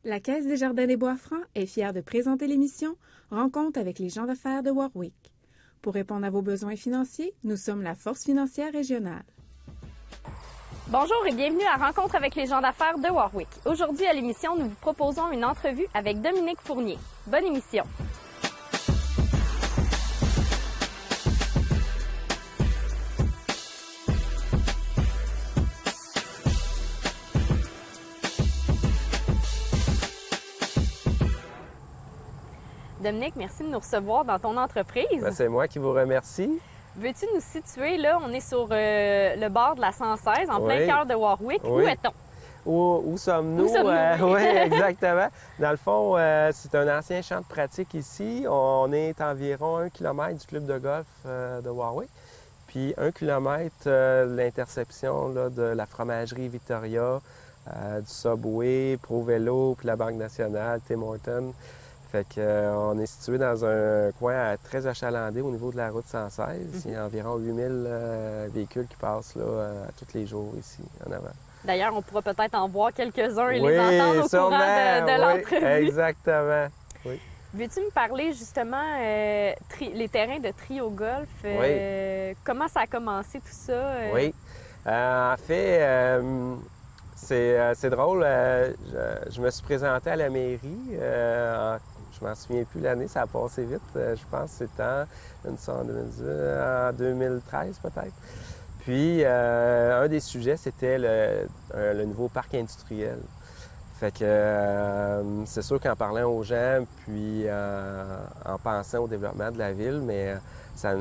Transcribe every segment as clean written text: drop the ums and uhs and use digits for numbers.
La Caisse des Jardins des Bois-Francs est fière de présenter l'émission Rencontre avec les gens d'affaires de Warwick. Pour répondre à vos besoins financiers, nous sommes la force financière régionale. Bonjour et bienvenue à Rencontre avec les gens d'affaires de Warwick. Aujourd'hui à l'émission, nous vous proposons une entrevue avec Dominique Fournier. Bonne émission! Dominique, merci de nous recevoir dans ton entreprise. C'est moi qui vous remercie. Veux-tu nous situer, là, on est sur le bord de la 116, en plein cœur de Warwick. Oui. Où est-on? Où sommes-nous? Oui, exactement. Dans le fond, c'est un ancien champ de pratique ici. On est environ 1 km du club de golf de Warwick. Puis 1 km l'interception de la fromagerie Victoria, du Subway, ProVélo, puis la Banque nationale, Tim Hortons. Fait qu'on est situé dans un coin très achalandé au niveau de la route 116. Il y a environ 8000 véhicules qui passent là, tous les jours ici, en avant. D'ailleurs, on pourra peut-être en voir quelques-uns et les entendre au courant de l'entrevue. Exactement. Oui. Veux-tu me parler justement les terrains de Trio Golf? Comment ça a commencé tout ça? Oui. En fait, c'est drôle. Je me suis présenté à la mairie. Je m'en souviens plus l'année, ça a passé vite. Je pense que c'était en 2013 peut-être. Puis, un des sujets, c'était le nouveau parc industriel. Fait que c'est sûr qu'en parlant aux gens, puis en pensant au développement de la ville, mais ça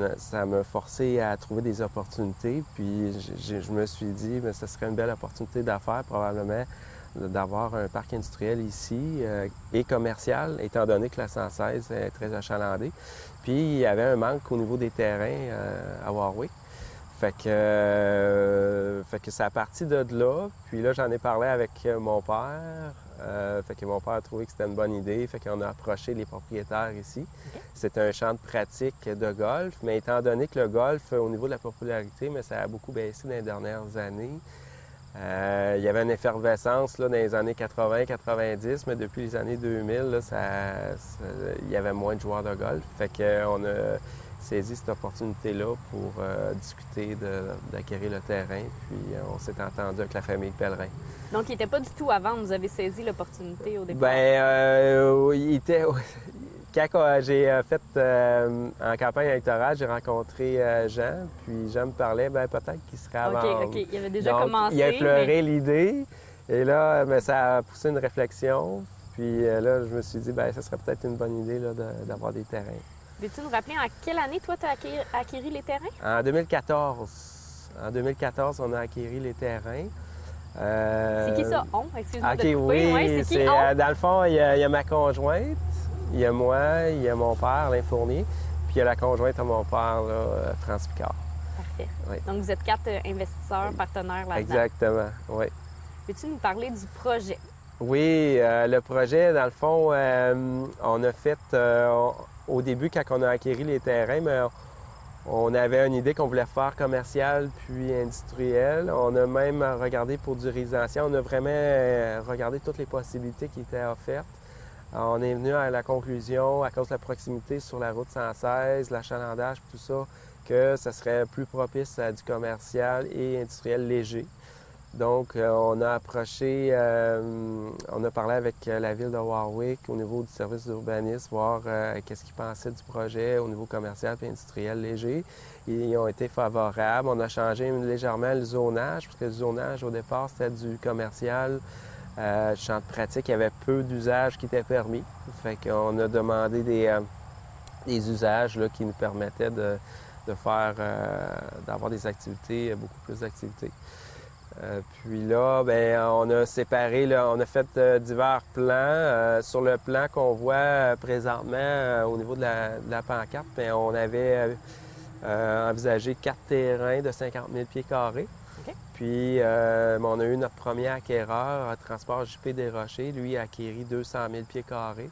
m'a forcé à trouver des opportunités. Puis je me suis dit, que ce serait une belle opportunité d'affaires probablement d'avoir un parc industriel ici et commercial, étant donné que la 116 est très achalandée. Puis il y avait un manque au niveau des terrains à Warwick. Fait que ça a parti de là. Puis là, j'en ai parlé avec mon père. Fait que mon père a trouvé que c'était une bonne idée. Fait qu'on a approché les propriétaires ici. Okay. C'est un champ de pratique de golf. Mais étant donné que le golf, au niveau de la popularité, mais ça a beaucoup baissé dans les dernières années. Il y avait une effervescence là, dans les années 80-90, mais depuis les années 2000, là, il y avait moins de joueurs de golf. Fait qu'on a saisi cette opportunité-là pour discuter d'acquérir le terrain. Puis on s'est entendu avec la famille Pellerin. Donc, il n'était pas du tout avant, vous avez saisi l'opportunité au départ? Bien, il était... Quand j'ai fait en campagne électorale, j'ai rencontré Jean, puis Jean me parlait, peut-être qu'il serait à vendre. OK. Il avait déjà commencé. Il a effleuré l'idée, et là, ça a poussé une réflexion. Puis là, je me suis dit, ça serait peut-être une bonne idée là, d'avoir des terrains. Veux-tu nous rappeler en quelle année, toi, tu as acquéri les terrains? En 2014. En 2014, on a acquéri les terrains. C'est qui ça, on? Excuse-moi de te couper. Oui, c'est qui, on? Dans le fond, il y a ma conjointe. Il y a moi, il y a mon père, Alain Fournier, puis il y a la conjointe de mon père, là, France Picard. Parfait. Oui. Donc, vous êtes 4 investisseurs, partenaires là-dedans. Exactement, oui. Peux-tu nous parler du projet? Oui, le projet, dans le fond, on a fait, au début, quand on a acquis les terrains, mais on avait une idée qu'on voulait faire commercial puis industriel. On a même regardé pour du résidentiel. On a vraiment regardé toutes les possibilités qui étaient offertes. On est venu à la conclusion, à cause de la proximité sur la route 116, l'achalandage, tout ça, que ça serait plus propice à du commercial et industriel léger. Donc, on a approché, on a parlé avec la ville de Warwick au niveau du service d'urbanisme, voir qu'est-ce qu'ils pensaient du projet au niveau commercial et industriel léger. Ils ont été favorables. On a changé légèrement le zonage, parce que le zonage, au départ, c'était du commercial. Champ de pratique, il y avait peu d'usages qui étaient permis. Fait qu'on a demandé des usages là, qui nous permettaient de faire, d'avoir des activités, beaucoup plus d'activités. Puis là, on a séparé, là, on a fait divers plans. Sur le plan qu'on voit présentement au niveau de la pancarte, on avait envisagé 4 terrains de 50 000 pieds carrés. Puis, on a eu notre premier acquéreur, Transport JP des Rochers. Lui, a acquéri 200 000 pieds carrés.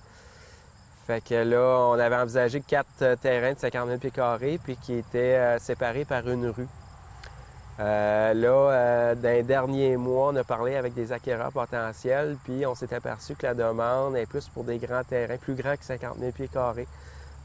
Fait que là, on avait envisagé 4 terrains de 50 000 pieds carrés, puis qui étaient séparés par une rue. Dans les derniers mois, on a parlé avec des acquéreurs potentiels, puis on s'est aperçu que la demande est plus pour des grands terrains, plus grands que 50 000 pieds carrés.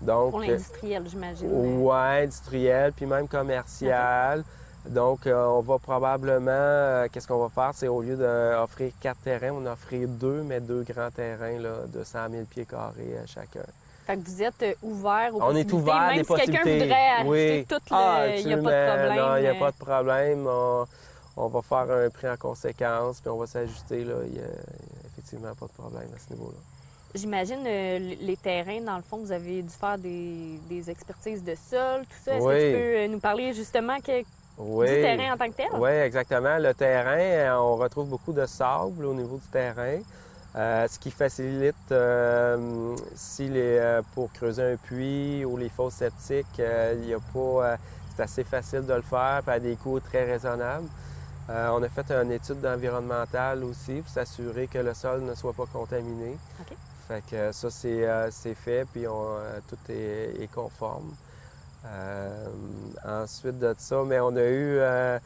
Donc, pour l'industriel, j'imagine. Oui, industriel, puis même commercial. Okay. Donc, on va probablement, qu'est-ce qu'on va faire? C'est au lieu d'offrir 4 terrains, on va offrir 2, mais 2 grands terrains là, de 100 000 pieds carrés chacun. Fait que vous êtes ouvert aux possibilités. On est ouvert même des si quelqu'un voudrait acheter tout il n'y a pas de problème. Non, il n'y a pas de problème. On va faire un prix en conséquence, puis on va s'ajuster. Il n'y a effectivement pas de problème à ce niveau-là. J'imagine les terrains, dans le fond, vous avez dû faire des expertises de sol, tout ça. Est-ce que tu peux nous parler justement du terrain en tant que tel? Oui, exactement. Le terrain, on retrouve beaucoup de sable au niveau du terrain. Ce qui facilite pour creuser un puits ou les fosses septiques, c'est assez facile de le faire puis à des coûts très raisonnables. On a fait une étude environnementale aussi pour s'assurer que le sol ne soit pas contaminé. Okay. Fait que ça, c'est fait, puis tout est conforme. Ensuite de ça, mais on a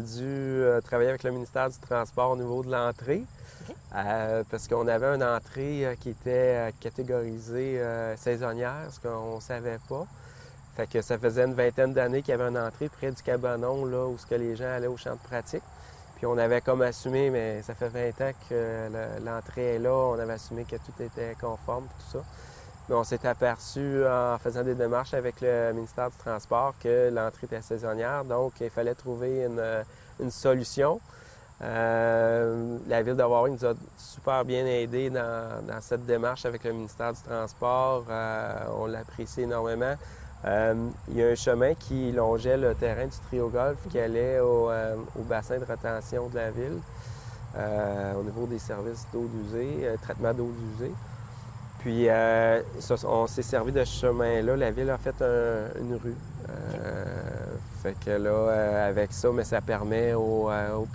dû travailler avec le ministère du Transport au niveau de l'entrée. Okay. Parce qu'on avait une entrée qui était catégorisée saisonnière, ce qu'on ne savait pas. Fait que ça faisait une vingtaine d'années qu'il y avait une entrée près du cabanon, là, où les gens allaient au champ de pratique. Puis on avait comme assumé, mais ça fait 20 ans que l'entrée est là, on avait assumé que tout était conforme, tout ça. Mais on s'est aperçu en faisant des démarches avec le ministère du Transport que l'entrée était saisonnière, donc il fallait trouver une solution. La Ville de Warwick nous a super bien aidés dans cette démarche avec le ministère du Transport. On l'apprécie énormément. Il y a un chemin qui longeait le terrain du Trio-Golf qui allait au bassin de rétention de la Ville, au niveau des services d'eau d'usée, traitement d'eau d'usée. Puis, on s'est servi de ce chemin-là. La Ville a fait une rue. Fait que là, avec ça, mais ça permet aux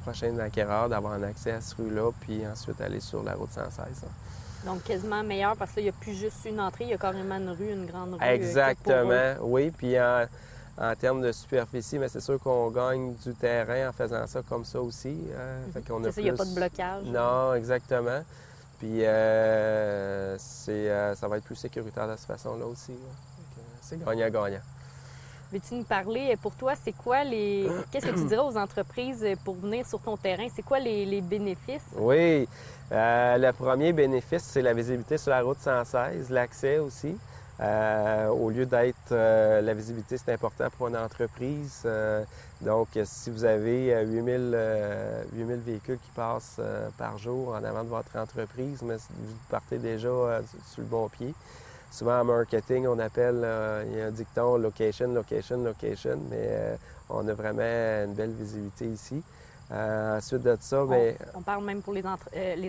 prochains acquéreurs d'avoir un accès à cette rue-là, puis ensuite aller sur la route 116. Hein. Donc, quasiment meilleur parce qu'il n'y a plus juste une entrée, il y a carrément une rue, une grande rue. Exactement, oui. Puis en termes de superficie, mais c'est sûr qu'on gagne du terrain en faisant ça comme ça aussi. Fait qu'on a ça, il n'y a pas de blocage. Non, exactement. Puis ça va être plus sécuritaire de cette façon-là aussi. C'est gagnant-gagnant. Veux-tu nous parler, pour toi, c'est quoi qu'est-ce que tu dirais aux entreprises pour venir sur ton terrain? C'est quoi les bénéfices? Oui, le premier bénéfice, c'est la visibilité sur la route 116, l'accès aussi. Au lieu d'être... la visibilité, c'est important pour une entreprise. Donc, si vous avez 8000 véhicules qui passent par jour en avant de votre entreprise, mais vous partez déjà sur le bon pied. Souvent en marketing, on appelle, il y a un dicton « location, location, location », mais on a vraiment une belle visibilité ici. Ensuite de ça, on parle même pour les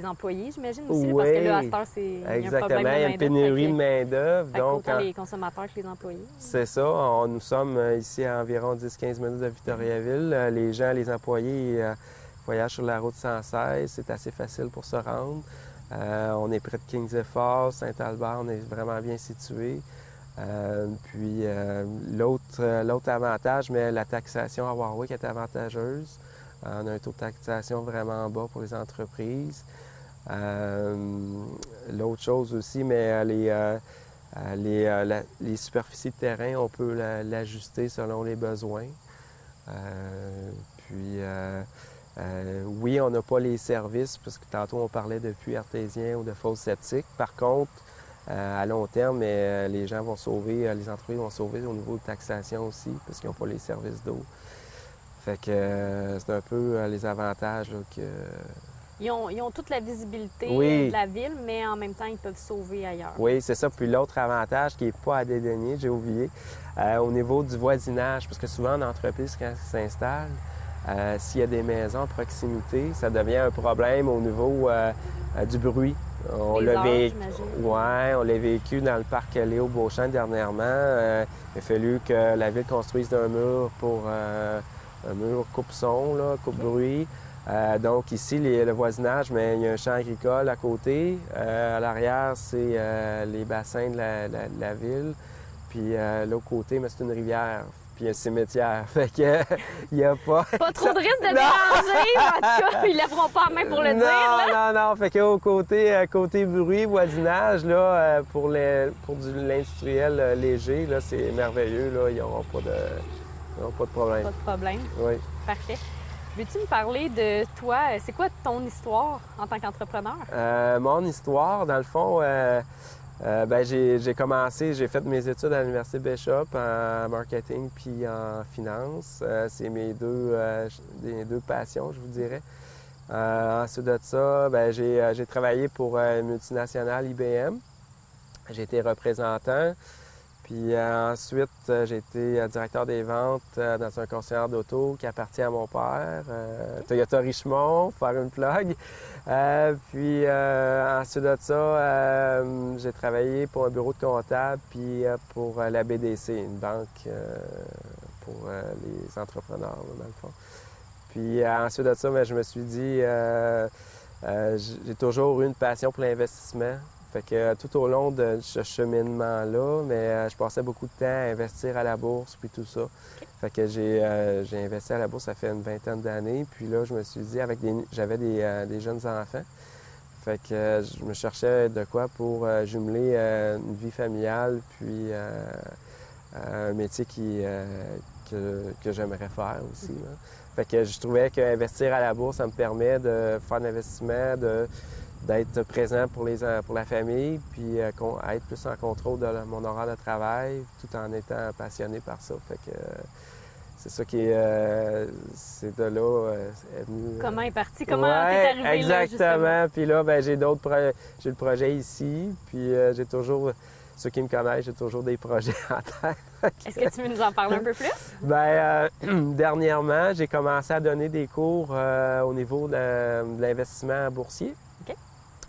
employés, j'imagine aussi, oui, parce que là, à cette heure, il y a un problème de main-d'œuvre. Exactement, il y a une pénurie de main-d'œuvre. Donc, autant les consommateurs que les employés. C'est ça. Nous sommes ici à environ 10-15 minutes de Victoriaville. Les gens, les employés voyagent sur la route 116. C'est assez facile pour se rendre. On est près de Kings Effort, Saint-Albert, on est vraiment bien situé. Puis l'autre avantage, mais la taxation à Warwick est avantageuse. On a un taux de taxation vraiment bas pour les entreprises. L'autre chose aussi, mais les superficies de terrain, on peut l'ajuster selon les besoins. Oui, on n'a pas les services, parce que tantôt on parlait de puits artésiens ou de fosses septiques. Par contre, à long terme, les gens vont sauver, les entreprises vont sauver au niveau de taxation aussi, parce qu'ils n'ont pas les services d'eau. Fait que c'est un peu les avantages là, que... Ils ont toute la visibilité oui. de la ville, mais en même temps, ils peuvent sauver ailleurs. Oui, c'est ça. Puis l'autre avantage qui n'est pas à dédaigner, j'ai oublié, au niveau du voisinage, parce que souvent en entreprise, quand ils s'installent, s'il y a des maisons à proximité, ça devient un problème au niveau du bruit. On l'a vécu dans le parc Léo Beauchamp dernièrement. Il a fallu que la ville construise un mur pour un mur coupe-son, coupe-bruit. Donc ici, le voisinage, mais il y a un champ agricole à côté. À l'arrière, c'est les bassins de la ville. Puis l'autre côté, mais c'est une rivière. puis un cimetière. Fait que il n'y a pas... Pas trop de risque de déranger, en tout cas, ils ne lèveront pas la main pour le dire. Là. Non. Fait que côté bruit, voisinage, là, pour l'industriel léger, là, c'est merveilleux. Là, ils n'auront pas de problème. Pas de problème. Oui. Parfait. Veux-tu me parler de toi? C'est quoi ton histoire en tant qu'entrepreneur? Mon histoire, dans le fond, j'ai commencé, j'ai fait mes études à l'Université Bishop en marketing puis en finance. C'est mes deux passions, je vous dirais. Ensuite de ça, j'ai travaillé pour une multinationale IBM. J'ai été représentant. Puis ensuite, j'ai été directeur des ventes dans un concessionnaire d'auto qui appartient à mon père, Toyota Richemont, pour faire une plug. Puis ensuite de ça, j'ai travaillé pour un bureau de comptable puis pour la BDC, une banque pour les entrepreneurs, là, dans le fond. Puis ensuite de ça, je me suis dit, j'ai toujours eu une passion pour l'investissement. Fait que tout au long de ce cheminement-là, je passais beaucoup de temps à investir à la bourse puis tout ça. Fait que j'ai investi à la bourse, ça fait une vingtaine d'années. Puis là, je me suis dit, j'avais des jeunes enfants. Fait que je me cherchais de quoi pour jumeler une vie familiale puis un métier que j'aimerais faire aussi, là. Fait que je trouvais qu'investir à la bourse, ça me permet de faire de l'investissement, d'être présent pour la famille, puis être plus en contrôle de mon horaire de travail, tout en étant passionné par ça. Fait que c'est ça qui est... c'est de là est venu... Comment est parti? Comment t'es arrivé exactement. Là, puis là, j'ai j'ai le projet ici, puis j'ai toujours... Ceux qui me connaissent, j'ai toujours des projets en tête. Est-ce que tu veux nous en parler un peu plus? Dernièrement, j'ai commencé à donner des cours au niveau de l'investissement boursier.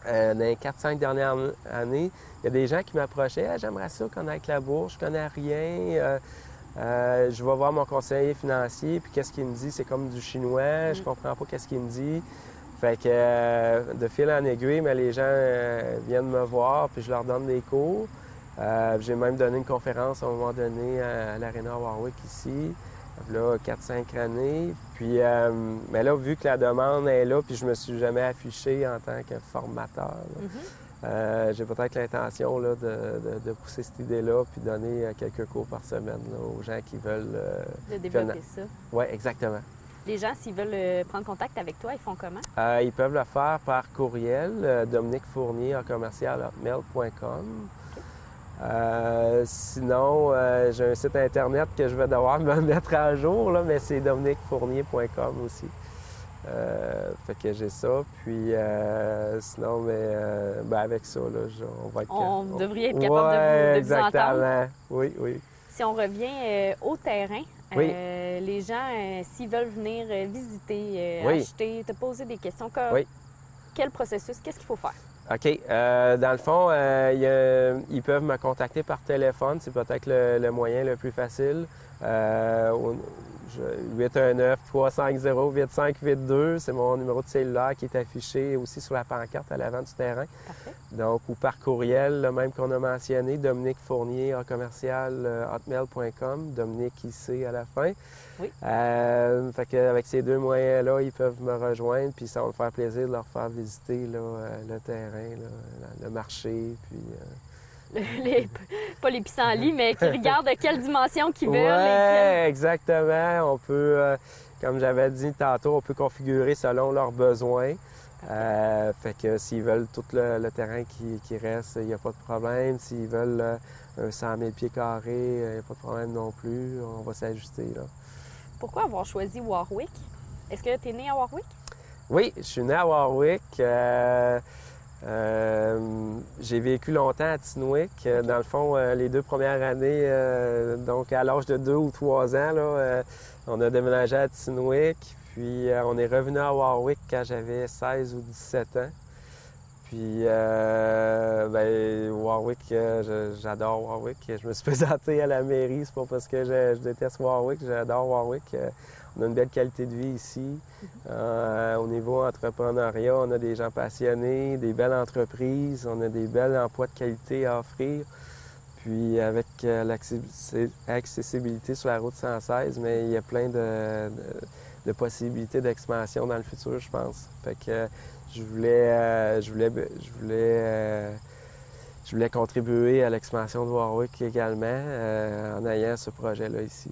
Dans les 4-5 dernières années, il y a des gens qui m'approchaient. Ah, j'aimerais ça connaître la bourse, je connais rien. Je vais voir mon conseiller financier, puis qu'est-ce qu'il me dit? C'est comme du chinois, je comprends pas qu'est-ce qu'il me dit. Fait que de fil en aiguille, les gens viennent me voir, puis je leur donne des cours. J'ai même donné une conférence à un moment donné à l'Arena Warwick ici, là, 4-5 années. Puis, mais là, vu que la demande est là, puis je me suis jamais affiché en tant que formateur, j'ai peut-être l'intention là, de pousser cette idée-là, puis donner quelques cours par semaine là, aux gens qui veulent... de développer ça. Oui, exactement. Les gens, s'ils veulent prendre contact avec toi, ils font comment? Ils peuvent le faire par courriel, dominiquefournier@hotmail.com. Sinon, j'ai un site Internet que je vais devoir me mettre à jour, là, mais c'est dominiquefournier.com aussi. Fait que j'ai ça. Puis sinon, avec ça, là, on va être... On devrait être capable de vous entendre. Oui. Si on revient au terrain, les gens, s'ils veulent venir visiter, acheter, te poser des questions, quel processus, qu'est-ce qu'il faut faire? OK. Dans le fond, ils peuvent me contacter par téléphone. C'est peut-être le moyen le plus facile. 819-350-8582, c'est mon numéro de cellulaire qui est affiché aussi sur la pancarte à l'avant du terrain. Parfait. Donc, ou par courriel, le même qu'on a mentionné, dominiquefournier@hotmail.com, Dominique IC à la fin. Oui. Fait qu'avec ces deux moyens-là, ils peuvent me rejoindre, puis ça va me faire plaisir de leur faire visiter là, le terrain, là, le marché, puis... pas les pissenlits, mais qui regardent de quelle dimension qu'ils veulent. Oui, exactement. On peut, comme j'avais dit tantôt, on peut configurer selon leurs besoins. Fait que s'ils veulent tout le terrain qui reste, il n'y a pas de problème. S'ils veulent un 100 000 pieds carrés, il n'y a pas de problème non plus. On va s'ajuster, là. Pourquoi avoir choisi Warwick? Est-ce que tu es né à Warwick? Oui, je suis né à Warwick. J'ai vécu longtemps à Tinwick. Dans le fond, les 2 premières années, donc à l'âge de 2 ou 3 ans, là, on a déménagé à Tinwick. Puis on est revenu à Warwick quand j'avais 16 ou 17 ans. Puis Warwick, j'adore Warwick. Je me suis présenté à la mairie, c'est pas parce que je déteste Warwick, j'adore Warwick. On a une belle qualité de vie ici. Au niveau entrepreneuriat, on a des gens passionnés, des belles entreprises, on a des belles emplois de qualité à offrir. Puis avec l'accessibilité sur la route 116, mais il y a plein de possibilités d'expansion dans le futur, je pense. Fait que je voulais contribuer à l'expansion de Warwick également en ayant ce projet-là ici.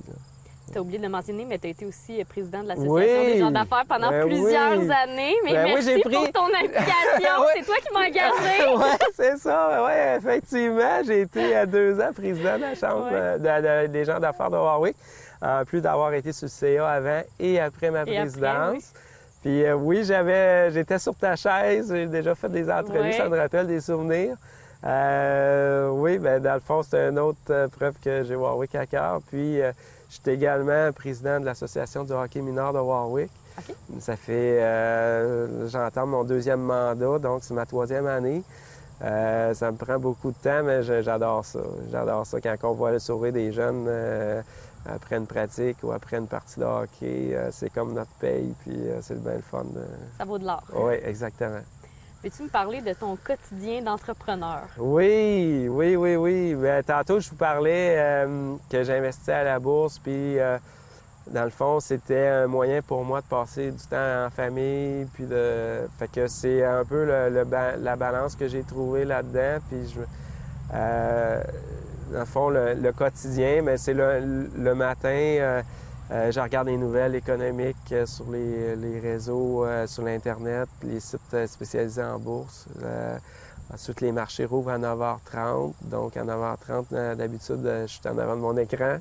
Tu as oublié de le mentionner, mais tu as été aussi président de l'Association des gens d'affaires pendant plusieurs années. Mais merci pour ton implication. C'est toi qui m'as engagé. Oui, c'est ça. Oui, effectivement. J'ai été 2 ans président de la Chambre des gens d'affaires de Warwick, en plus d'avoir été sur le CA avant et après ma présidence. Puis oui, j'étais sur ta chaise. J'ai déjà fait des entrevues, ça me rappelle des souvenirs. Oui, bien, dans le fond, c'est une autre preuve que j'ai Warwick à cœur. Puis, je suis également président de l'Association du hockey mineur de Warwick. Okay. Ça fait, j'entame mon 2e mandat, donc c'est ma 3e année. Ça me prend beaucoup de temps, mais j'adore ça. J'adore ça quand on voit sauver des jeunes après une pratique ou après une partie de hockey. C'est comme notre paye, puis c'est bien le fun. Ça vaut de l'or. Oui, exactement. Peux-tu me parler de ton quotidien d'entrepreneur? Oui. Bien, tantôt, je vous parlais que j'investissais à la bourse, puis dans le fond, c'était un moyen pour moi de passer du temps en famille, puis Fait que c'est un peu la balance que j'ai trouvée là-dedans, puis dans le fond, le quotidien, mais c'est le matin... je regarde les nouvelles économiques sur les réseaux, sur l'Internet, les sites spécialisés en bourse. Ensuite, les marchés rouvrent à 9h30. Donc, à 9h30, d'habitude, je suis en avant de mon écran.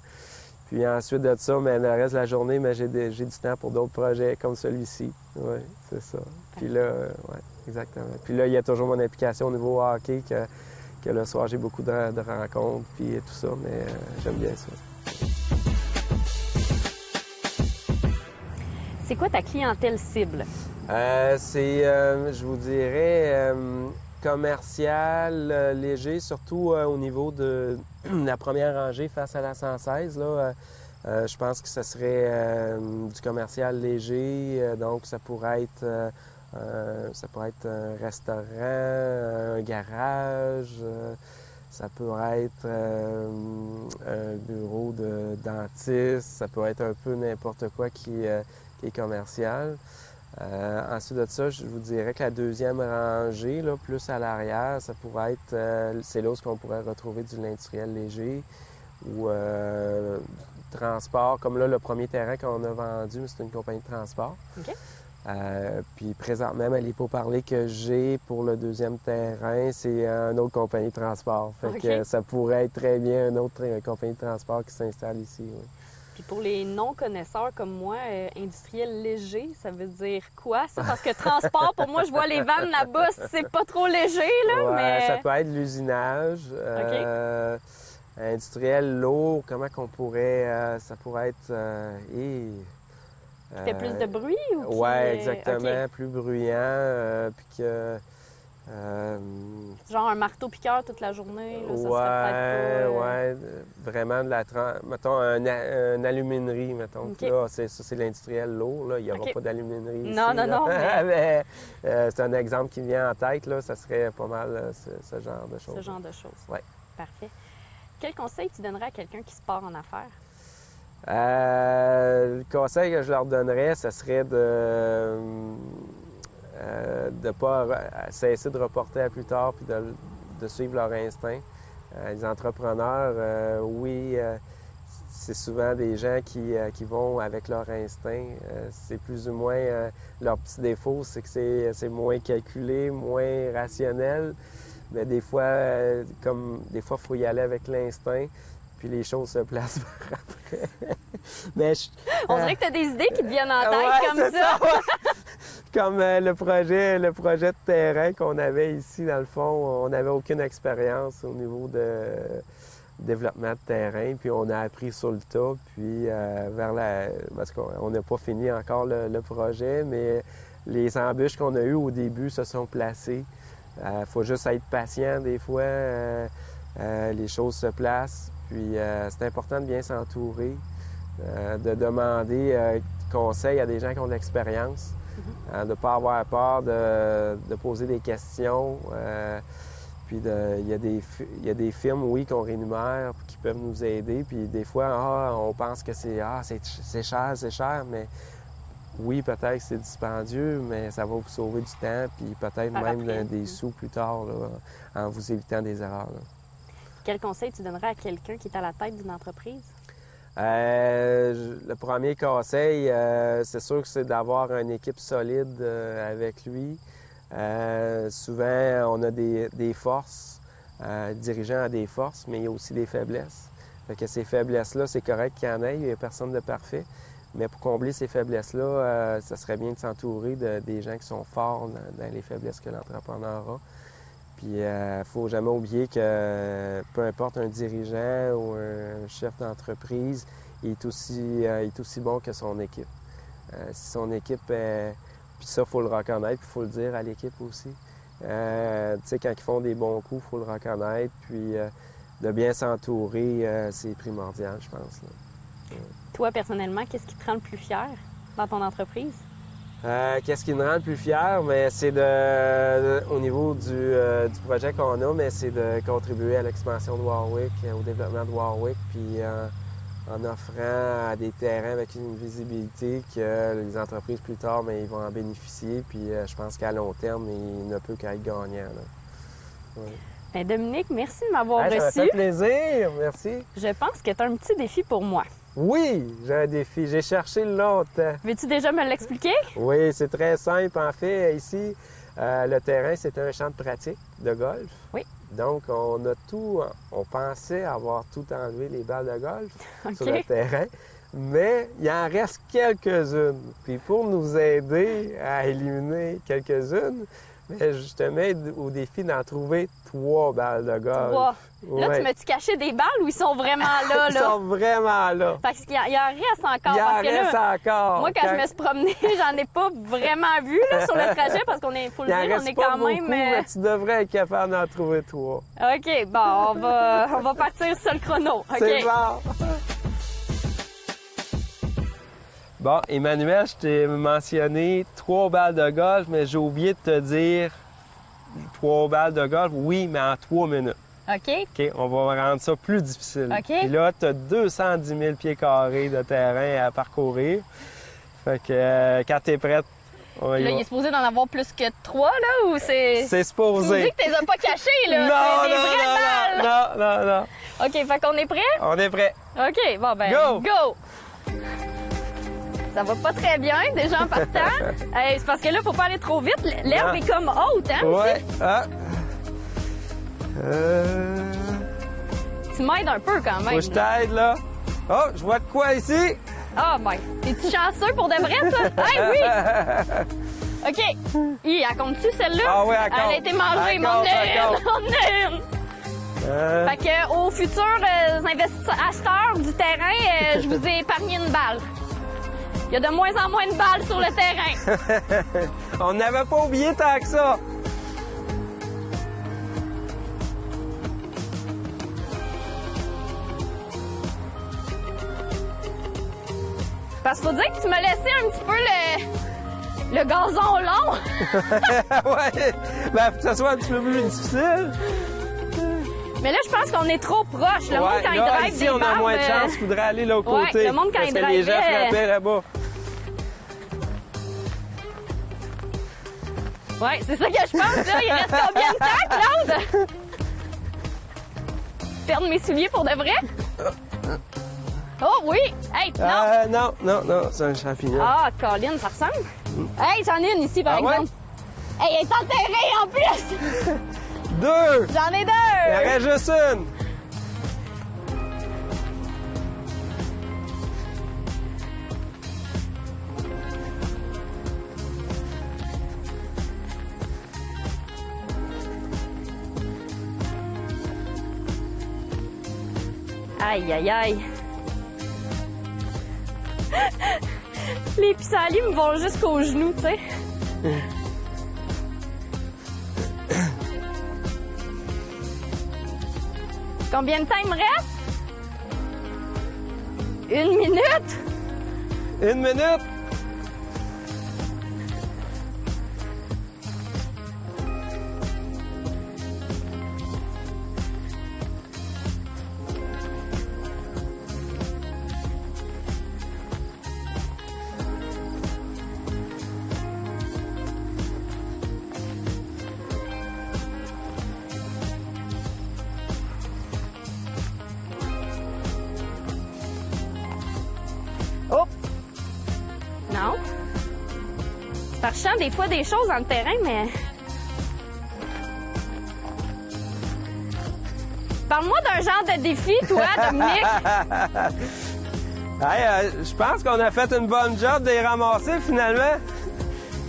Puis ensuite de ça, mais le reste de la journée, mais j'ai du temps pour d'autres projets comme celui-ci. Oui, c'est ça. Puis là, oui, exactement. Puis là, il y a toujours mon implication au niveau hockey, que le soir, j'ai beaucoup de rencontres, puis tout ça, mais j'aime bien ça. C'est quoi ta clientèle cible? Je vous dirais, commercial, léger, surtout au niveau de la première rangée face à la 116. Là, je pense que ce serait du commercial léger, donc ça pourrait être un restaurant, un garage, ça pourrait être un bureau de dentiste, ça peut être un peu n'importe quoi qui est commercial. Ensuite de ça, je vous dirais que la 2e rangée, là, plus à l'arrière, ça pourrait être, c'est là où on pourrait retrouver du industriel léger ou du transport. Comme là, le premier terrain qu'on a vendu, c'est une compagnie de transport. Okay. Puis présentement, les pourparlers que j'ai pour le 2e terrain, c'est une autre compagnie de transport. Fait que ça pourrait être très bien une autre compagnie de transport qui s'installe ici. Oui. Puis pour les non-connaisseurs comme moi, industriel léger, ça veut dire quoi, ça? Parce que transport, pour moi, je vois les vannes là-bas, c'est pas trop léger, là, mais... Ça peut être l'usinage. Industriel lourd, comment qu'on pourrait... ça pourrait être... Qui fait plus de bruit ou qui... Oui, exactement, plus bruyant, puis que... genre un marteau-piqueur toute la journée, là, ça serait peut-être pas... vraiment mettons un aluminerie, mettons. Okay. Là, c'est l'industriel lourd, là. Il n'y aura pas d'aluminerie ici. Non, mais c'est un exemple qui me vient en tête, là. Ça serait pas mal ce genre de choses. Ce genre de choses. Oui. Parfait. Quel conseil tu donnerais à quelqu'un qui se part en affaires? Le conseil que je leur donnerais, ce serait de ne pas cesser de reporter à plus tard puis de suivre leur instinct. Les entrepreneurs, c'est souvent des gens qui vont avec leur instinct. C'est plus ou moins leur petit défaut, c'est que c'est moins calculé, moins rationnel. Mais des fois, il faut y aller avec l'instinct. Puis les choses se placent par après. On dirait que tu as des idées qui te viennent en tête comme ça. Comme le projet de terrain qu'on avait ici, dans le fond, on n'avait aucune expérience au niveau de développement de terrain. Puis on a appris sur le tas. Puis parce qu'on n'a pas fini encore le projet, mais les embûches qu'on a eues au début se sont placées. Il faut juste être patient des fois. Les choses se placent. Puis c'est important de bien s'entourer, de demander conseil à des gens qui ont de l'expérience, de ne pas avoir peur de poser des questions. Puis il y a des firmes, oui, qu'on rémunère, qui peuvent nous aider. Puis des fois, on pense que c'est cher, mais oui, peut-être que c'est dispendieux, mais ça va vous sauver du temps, puis peut-être même des sous plus tard, là, en vous évitant des erreurs. Là. Quel conseil tu donnerais à quelqu'un qui est à la tête d'une entreprise? Le premier conseil, c'est sûr que c'est d'avoir une équipe solide avec lui. Souvent, on a des forces, le dirigeant a des forces, mais il y a aussi des faiblesses. Fait que ces faiblesses-là, c'est correct qu'il y en ait, il n'y a personne de parfait. Mais pour combler ces faiblesses-là, ça serait bien de s'entourer des gens qui sont forts dans les faiblesses que l'entrepreneur a. Puis il ne faut jamais oublier que peu importe un dirigeant ou un chef d'entreprise, il est aussi bon que son équipe. Si son équipe puis ça, il faut le reconnaître, puis il faut le dire à l'équipe aussi. Tu sais, quand ils font des bons coups, il faut le reconnaître, puis de bien s'entourer, c'est primordial, je pense. Là. Toi, personnellement, qu'est-ce qui te rend le plus fier dans ton entreprise? Qu'est-ce qui me rend le plus fier? Mais c'est au niveau du projet qu'on a, mais c'est de contribuer à l'expansion de Warwick, au développement de Warwick, puis en offrant à des terrains avec une visibilité que les entreprises plus tard, mais ils vont en bénéficier. Puis je pense qu'à long terme, il ne peut qu'être gagnant. Là. Ouais. Bien, Dominique, merci de m'avoir reçu. Ça m'a fait plaisir, merci. Je pense que tu as un petit défi pour moi. Oui, j'ai un défi. J'ai cherché longtemps. Veux-tu déjà me l'expliquer? Oui, c'est très simple. En fait, ici, le terrain, c'est un champ de pratique de golf. Oui. Donc, on pensait avoir tout enlevé les balles de golf sur le OK. terrain, mais il en reste quelques-unes. Puis pour nous aider à éliminer quelques-unes, je te mets au défi d'en trouver 3 balles de golf. 3. Là, Ouais. tu m'as-tu caché des balles ou ils sont vraiment là? Ils sont vraiment là. Parce qu'il y en reste encore. Il en parce que reste là, encore. moi, quand je me suis promenée, j'en ai pas vraiment vu là, sur le trajet parce qu'on est, faut le Il en dire, on reste est pas quand beaucoup, même. mais tu devrais être capable d'en trouver 3. OK, bon, on va partir sur le chrono. OK. C'est bon. Bon, Emmanuel, je t'ai mentionné 3 balles de golf, mais j'ai oublié de te dire 3 balles de golf, oui, mais en 3 minutes. OK. OK, on va rendre ça plus difficile. OK. Puis là, tu as 210 000 pieds carrés de terrain à parcourir. Fait que quand tu es prête, on y Là, va. il est supposé d'en avoir plus que 3, là, ou c'est... C'est Tu me dis supposé. que tu les as pas cachés, là. Non, c'est des vraies balles. non. OK, fait qu'on est prêt? On est prêt. OK, bon, ben, Go! Ça va pas très bien, déjà en partant. Hey, c'est parce que là, faut pas aller trop vite. L'herbe Non. est comme haute, hein? Ouais. aussi? Ah. Tu m'aides un peu quand Faut même. que je t'aide, là. Oh, je vois de quoi ici? Ah, ben, es-tu chanceux pour de vrai, toi? Hey, oui! OK. Elle compte-tu, celle-là? Ah oui, elle compte. Elle a été mangée, Elle mon compte, elle compte. mon Fait que, aux futurs acheteurs du terrain, je vous ai épargné une balle. Il y a de moins en moins de balles sur le terrain. On n'avait pas oublié tant que ça. Parce qu'il faut dire que tu m'as laissé un petit peu le gazon long. Ouais. Ben, faut que ça soit un petit peu plus difficile. Mais là, je pense qu'on est trop proche. Le monde, quand il là, drive ici, des on a barbes, moins de chance. Il faudrait aller l'autre ouais, côté. le monde, quand parce il que les gens drivait, frappaient là-bas. Ouais, c'est ça que je pense, là. Il reste combien de temps, Claude? Perdre mes souliers pour de vrai? Oh oui! Hey, non! Non, c'est un champignon. Ah, Colin, ça ressemble? Hey, j'en ai une ici, par Ah ouais? exemple. Hey, elle est enterrée en plus! 2! J'en ai 2! Il en reste juste une! Aïe, aïe, aïe. Les pissenlits me vont jusqu'aux genoux, tu sais. Combien de temps il me reste? 1 minute? 1 minute! Ça ressent des fois des choses dans le terrain, mais... Parle-moi d'un genre de défi, toi, Dominique. Hey, je pense qu'on a fait une bonne job de les ramasser, finalement.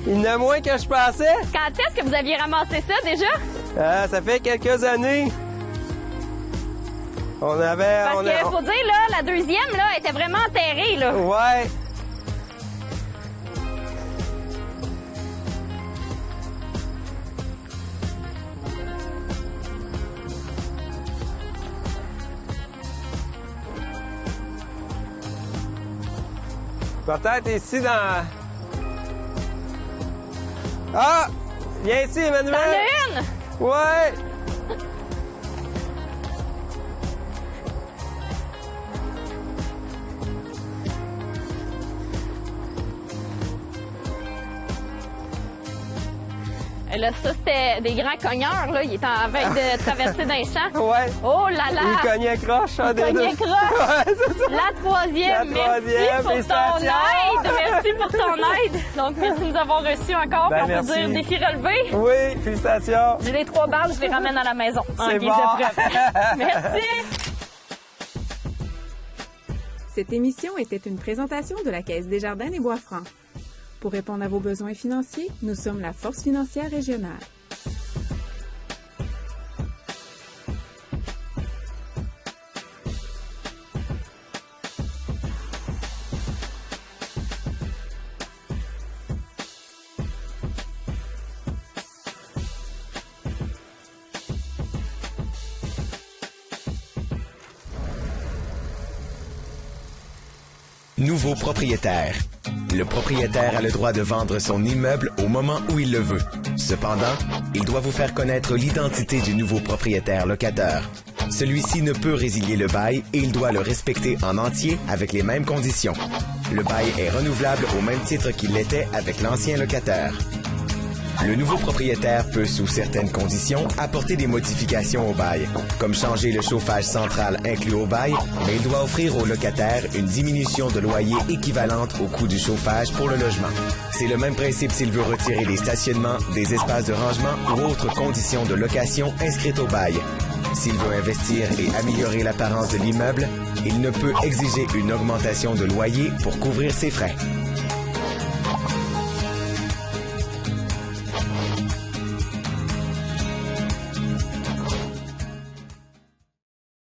Il y en a moins que je pensais. Quand est-ce que vous aviez ramassé ça, déjà? Ça fait quelques années. On avait... Parce qu'il faut dire, là, la deuxième, là, était vraiment enterrée, là. Ouais. Peut-être ici dans... Ah! Viens ici, Emmanuel! T'en as une? Ouais! Là, ça, c'était des grands cogneurs, là. Il était en veille de traverser d'un champ. Ouais. Oh là là! Il cognait croche, hein, Il cognait croche. Ouais, c'est ça. La troisième. Merci pour ton aide. Merci pour ton aide. Donc, merci de nous avoir reçus encore. Puis on merci. peut dire défi relevé. Oui, félicitations. J'ai les 3 balles, je les ramène à la maison. En C'est guise bon. de preuve. Merci. Cette émission était une présentation de la Caisse Desjardins des Bois-Francs. Pour répondre à vos besoins financiers, nous sommes la Force financière régionale. Nouveau propriétaire. Le propriétaire a le droit de vendre son immeuble au moment où il le veut. Cependant, il doit vous faire connaître l'identité du nouveau propriétaire locataire. Celui-ci ne peut résilier le bail et il doit le respecter en entier avec les mêmes conditions. Le bail est renouvelable au même titre qu'il l'était avec l'ancien locataire. Le nouveau propriétaire peut, sous certaines conditions, apporter des modifications au bail, comme changer le chauffage central inclus au bail, mais il doit offrir au locataire une diminution de loyer équivalente au coût du chauffage pour le logement. C'est le même principe s'il veut retirer des stationnements, des espaces de rangement ou autres conditions de location inscrites au bail. S'il veut investir et améliorer l'apparence de l'immeuble, il ne peut exiger une augmentation de loyer pour couvrir ses frais.